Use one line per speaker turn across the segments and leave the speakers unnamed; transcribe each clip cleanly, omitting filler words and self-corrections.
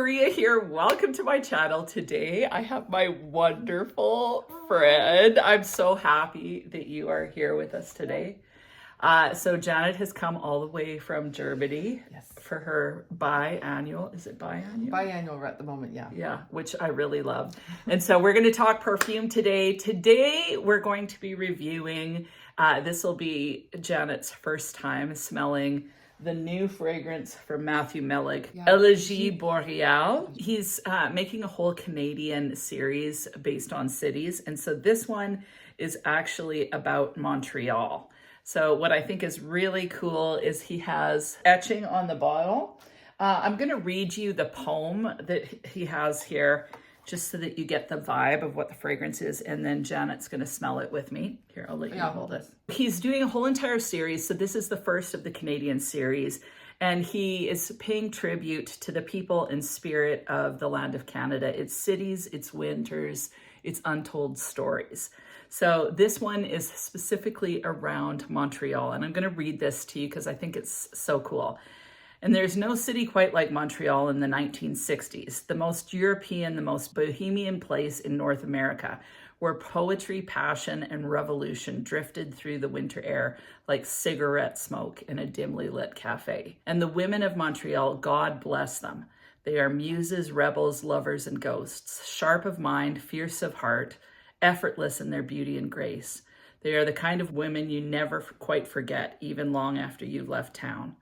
Maria here. Welcome to my channel. Today I have my wonderful friend. I'm so happy that you are here with us today. So Janet has come all the way from Germany for her biannual. Is it biannual?
Biannual at the moment, yeah.
Yeah, which I really love. And so we're going to talk perfume today. Today we're going to be reviewing, this will be Janet's first time smelling the new fragrance from Matthew Meleg, Elegie Boreal. He's making a whole Canadian series based on cities. And so this one is actually about Montreal. So what I think is really cool is he has etching on the bottle. I'm going to read you the poem that he has here, just so that you get the vibe of what the fragrance is, and then Janet's going to smell it with me. Here, I'll let you hold it. He's doing a whole entire series, so this is the first of the Canadian series, and he is paying tribute to the people and spirit of the land of Canada, its cities, its winters, its untold stories. So this one is specifically around Montreal, and I'm going to read this to you because I think it's so cool. And there's no city quite like Montreal in the 1960s, the most European, the most bohemian place in North America, where poetry, passion, and revolution drifted through the winter air like cigarette smoke in a dimly lit cafe. And the women of Montreal, God bless them. They are muses, rebels, lovers, and ghosts, sharp of mind, fierce of heart, effortless in their beauty and grace. They are the kind of women you never quite forget, even long after you've left town.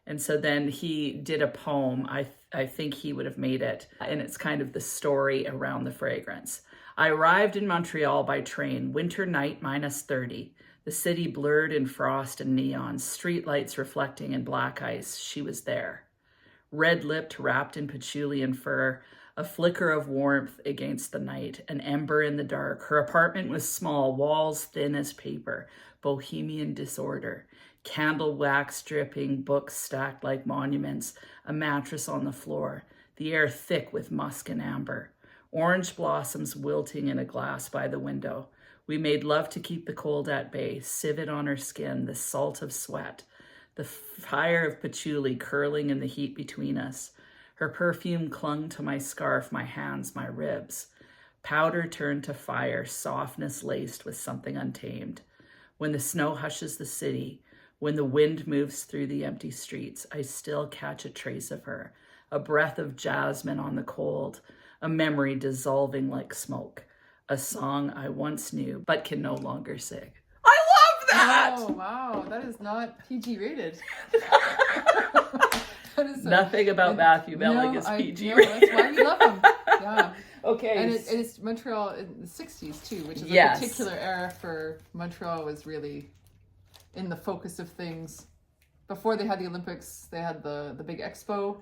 And so then he did a poem, I think he would have made it, and it's kind of the story around the fragrance. I arrived in Montreal by train, winter night -30. The city blurred in frost and neon, streetlights reflecting in black ice. She was there. Red-lipped, wrapped in patchouli and fur, a flicker of warmth against the night, an ember in the dark. Her apartment was small, walls thin as paper, bohemian disorder. Candle wax dripping, books stacked like monuments, a mattress on the floor, the air thick with musk and amber. Orange blossoms wilting in a glass by the window. We made love to keep the cold at bay, civet on her skin, the salt of sweat, the fire of patchouli curling in the heat between us. Her perfume clung to my scarf, my hands, my ribs. Powder turned to fire, softness laced with something untamed. When the snow hushes the city, when the wind moves through the empty streets, I still catch a trace of her, a breath of jasmine on the cold, a memory dissolving like smoke, a song I once knew but can no longer sing. I love that!
Oh, wow. That is not PG rated.
Nothing about Matthew Meleg is PG rated.
That's why we love him. Yeah.
Okay.
And it's Montreal in the 60s too, which is a particular era for Montreal, was really in the focus of things. Before they had the Olympics, they had the big expo,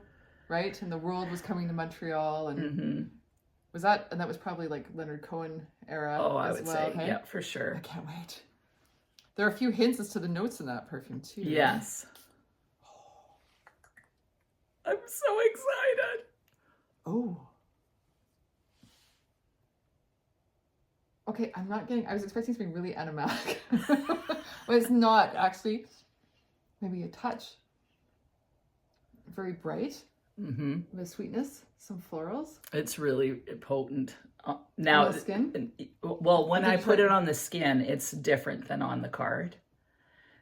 right? And the world was coming to Montreal, and that was probably like Leonard Cohen era.
Oh, I would say,
hey?
Yeah, for sure.
I can't wait. There are a few hints as to the notes in that perfume too.
Yes. I'm so excited.
Oh. Okay, I was expecting something really animatic. But it's not, actually. Maybe a touch. Very bright. Mm-hmm. With sweetness, some florals.
It's really potent. Now,
on the skin?
Well, when I put it on the skin, it's different than on the card.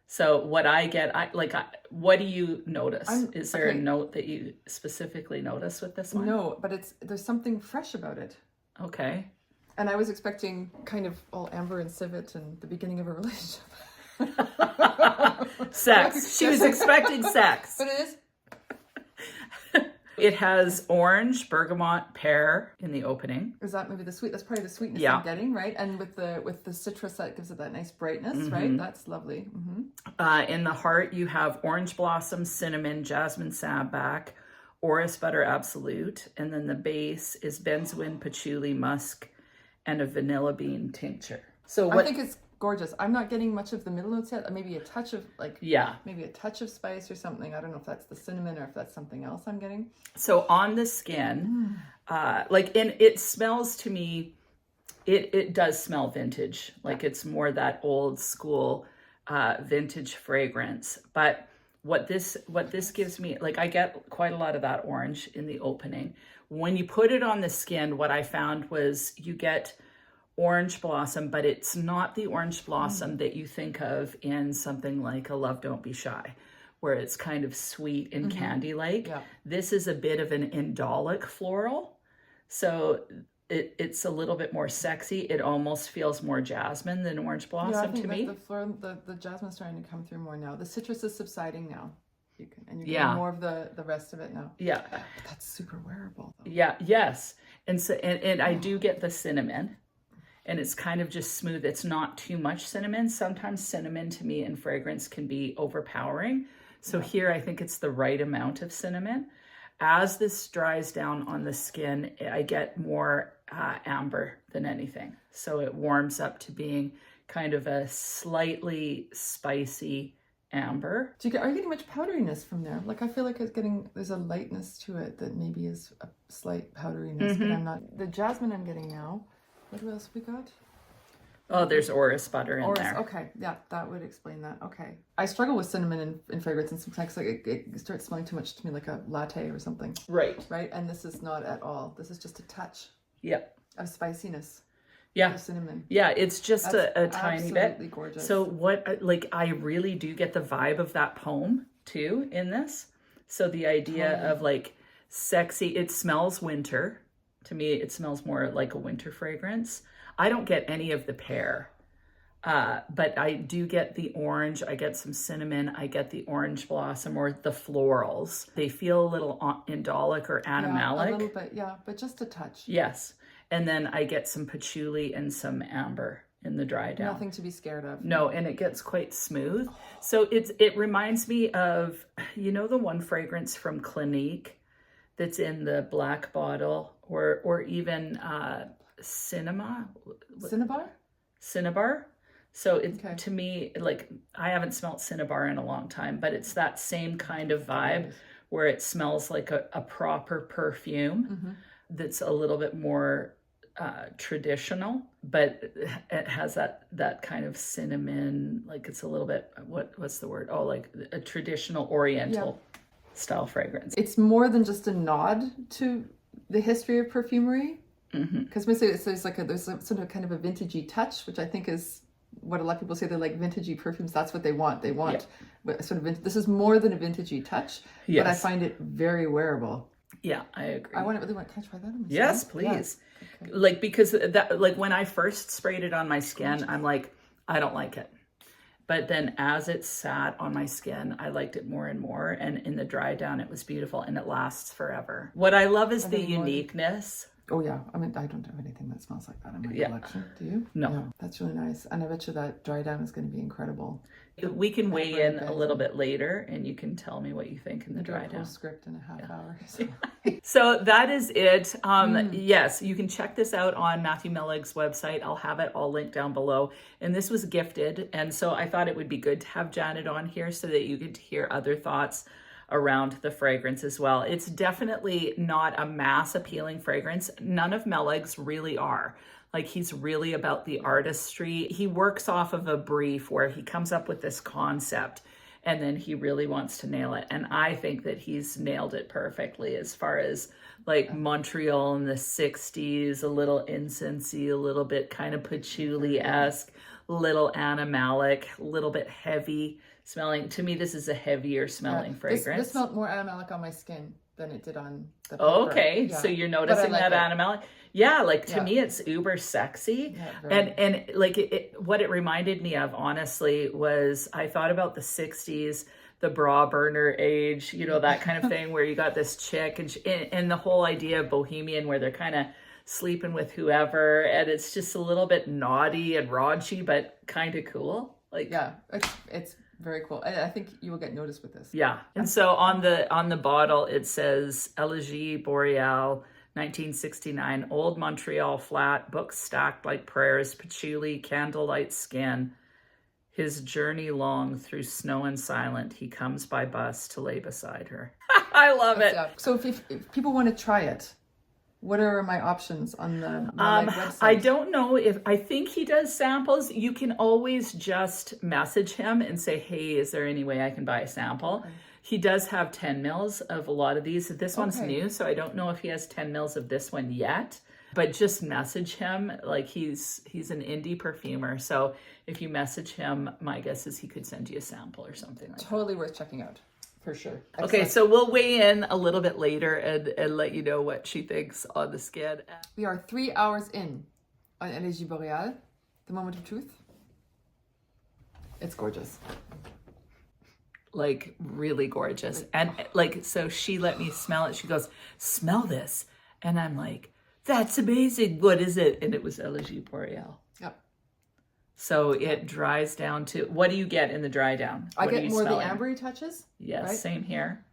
So what I get, what do you notice? Is there a note that you specifically notice with this one?
No, but there's something fresh about it.
Okay.
And I was expecting kind of all amber and civet and the beginning of a relationship.
Sex. She was expecting sex.
But it is.
It has orange, bergamot, pear in the opening.
Is that maybe the sweet? That's probably the sweetness I'm getting, right? And with the citrus, that gives it that nice brightness, right? That's lovely.
In the heart, you have orange blossom, cinnamon, jasmine sambac, orris butter absolute, and then the base is benzoin, patchouli, musk, and a vanilla bean tincture. So
I think it's gorgeous. I'm not getting much of the middle notes yet. Maybe a touch of maybe a touch of spice or something. I don't know if that's the cinnamon or if that's something else I'm getting.
So on the skin, and it smells to me, it does smell vintage. Like it's more that old school vintage fragrance. But what this gives me, like I get quite a lot of that orange in the opening. When you put it on the skin, what I found was you get orange blossom, but it's not the orange blossom that you think of in something like a Love Don't Be Shy, where it's kind of sweet and candy-like.
Yeah.
This is a bit of an indolic floral. So it's a little bit more sexy. It almost feels more jasmine than orange blossom to me.
The jasmine's starting to come through more now. The citrus is subsiding now. You're getting more of the rest of it now.
Yeah.
But that's super wearable though.
Yeah, yes. And so and I do get the cinnamon. And it's kind of just smooth. It's not too much cinnamon. Sometimes cinnamon to me in fragrance can be overpowering. So here I think it's the right amount of cinnamon. As this dries down on the skin, I get more amber than anything. So it warms up to being kind of a slightly spicy amber.
Are you getting much powderiness from there? Like I feel like there's a lightness to it that maybe is a slight powderiness, but I'm not. The jasmine I'm getting now. What else we got?
Oh, there's orris butter in there.
Okay, yeah, that would explain that. Okay. I struggle with cinnamon in fragrance, and sometimes like it starts smelling too much to me like a latte or something.
Right.
Right? And this is not at all. This is just a touch of spiciness.
Yeah.
Of cinnamon.
Yeah, it's just a tiny bit.
Absolutely gorgeous.
So what, like, I really do get the vibe of that poem too in this. So the idea of like sexy, it smells winter. To me, it smells more like a winter fragrance. I don't get any of the pear, but I do get the orange. I get some cinnamon. I get the orange blossom or the florals. They feel a little indolic or animalic.
Yeah, a little bit, but just a touch.
Yes. And then I get some patchouli and some amber in the Drydown.
Nothing to be scared of.
No, and it gets quite smooth. So it reminds me of, you know, the one fragrance from Clinique that's in the black bottle, or even Cinnabar. So to me, like, I haven't smelled Cinnabar in a long time, but it's that same kind of vibe where it smells like a proper perfume that's a little bit more traditional, but it has that kind of cinnamon, like it's a little bit, what's the word? Oh, like a traditional oriental style fragrance.
It's more than just a nod to the history of perfumery, because there's sort of kind of a vintagey touch, which I think is what a lot of people say. They like vintagey perfumes. That's what they want. They want sort of this is more than a vintagey touch, but I find it very wearable.
Yeah, I agree.
I want it. Can I try that on my skin?
Yes, please. Yeah. Okay. Like, because that, like, when I first sprayed it on my skin, I'm like, I don't like it. But then as it sat on my skin, I liked it more and more. And in the Drydown, it was beautiful and it lasts forever. What I love is the uniqueness.
Oh yeah, I mean, I don't have anything that smells like that in my collection. Do you?
No.
That's really nice. And I bet you that Drydown is going to be incredible.
We can weigh in a little bit later and you can tell me what you think in the Drydown.
Script in a half hour.
So that is it. Yes, you can check this out on Matthew Meleg's website. I'll have it all linked down below. And this was gifted. And so I thought it would be good to have Janet on here so that you get to hear other thoughts around the fragrance as well. It's definitely not a mass appealing fragrance. None of Meleg's really are. Like, he's really about the artistry. He works off of a brief where he comes up with this concept and then he really wants to nail it. And I think that he's nailed it perfectly as far as like Montreal in the 60s, a little incensey, a little bit kind of patchouli-esque, little animalic, a little bit heavy smelling. To me, this is a heavier smelling fragrance. This
smelled more animalic on my skin than it did on the paper.
Okay, so you're noticing that animalic. Yeah, like to me, it's uber sexy. And like what it reminded me of, honestly, was I thought about the 60s, the bra burner age, you know, that kind of thing where you got this chick and the whole idea of bohemian where they're kind of sleeping with whoever. And it's just a little bit naughty and raunchy, but kind of cool. Like,
yeah, it's very cool. And I think you will get noticed with this.
Yeah. And so on the bottle, it says Elegie Boreal, 1969, old Montreal flat, books stacked like prayers, patchouli, candlelight skin. His journey long through snow and silent, he comes by bus to lay beside her. I love it.
So if people want to try it, What are my options on the Meleg website?
I don't know I think he does samples. You can always just message him and say, hey, is there any way I can buy a sample? Okay. He does have 10 mils of a lot of these. This one's new, so I don't know if he has 10 mils of this one yet. But just message him. Like he's an indie perfumer. So if you message him, my guess is he could send you a sample or something like that.
Totally worth checking out. For sure. Excellent.
Okay, so we'll weigh in a little bit later and let you know what she thinks on the skin.
We are 3 hours in on Elegie Boreal, the moment of truth. It's gorgeous.
Like really gorgeous. And like, so she let me smell it. She goes, smell this. And I'm like, that's amazing. What is it? And it was Elegie Boreal.
Yep.
So it dries down to, what do you get in the dry down?
I
what
get more smelling? The ambery touches.
Yes, right? Same here.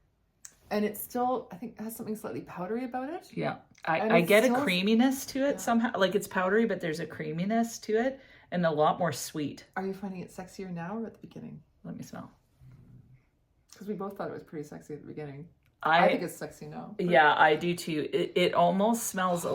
And it's still, I think it has something slightly powdery about it.
Yeah. I get a creaminess to it somehow. Like it's powdery, but there's a creaminess to it and a lot more sweet.
Are you finding it sexier now or at the beginning?
Let me smell.
Because we both thought it was pretty sexy at the beginning. I think it's sexy now. But...
Yeah, I do too. It almost smells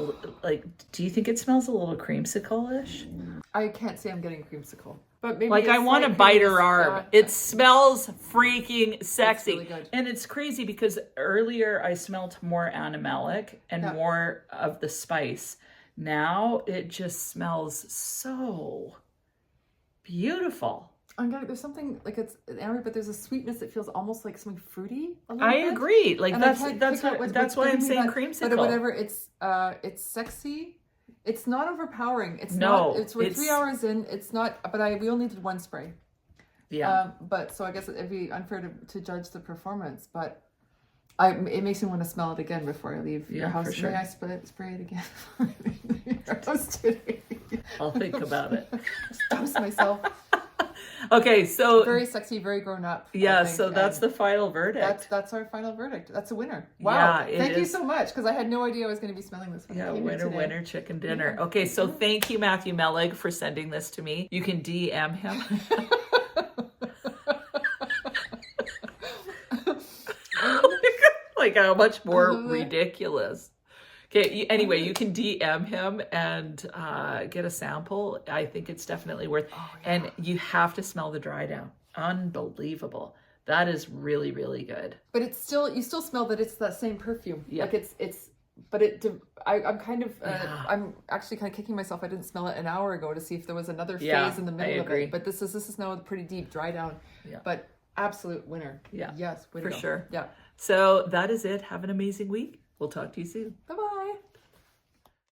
like, do you think it smells a little creamsicle-ish?
I can't say I'm getting creamsicle. But maybe
like I want to bite her arm.
Yeah.
It smells freaking sexy.
It's really good.
And it's crazy because earlier I smelled more animalic and more of the spice. Now it just smells so beautiful.
There's something like it's amber, but there's a sweetness that feels almost like something fruity.
I agree. Like and that's why I'm saying creamsicle.
But whatever, it's sexy. It's not overpowering. It's we're 3 hours in. It's not. But we only did one spray.
Yeah.
But so I guess it'd be unfair to judge the performance. But it makes me want to smell it again before I leave your house. For sure. May I spray it again?
I'll think about it.
Just dose myself.
Okay, so
very sexy, very grown up.
Yeah, so that's the final verdict.
That's our final verdict. That's a winner. Wow!
Yeah,
thank you so much because I had no idea I was going to be smelling this one.
Yeah, winner, chicken dinner. Okay, so thank you, Matthew Meleg, for sending this to me. You can DM him. Like how much more ridiculous. Okay, anyway, you can DM him and get a sample. I think it's definitely worth. Oh, yeah. And you have to smell the Drydown. Unbelievable. That is really, really good.
But it's still, you still smell that it's that same perfume.
Yeah.
Like I'm kind of, I'm actually kind of kicking myself. I didn't smell it an hour ago to see if there was another phase in the middle of it. But this is now a pretty deep Drydown. Yeah. But absolute winner.
Yeah.
Yes,
for sure.
Yeah.
So that is it. Have an amazing week. We'll talk to you soon.
Bye-bye.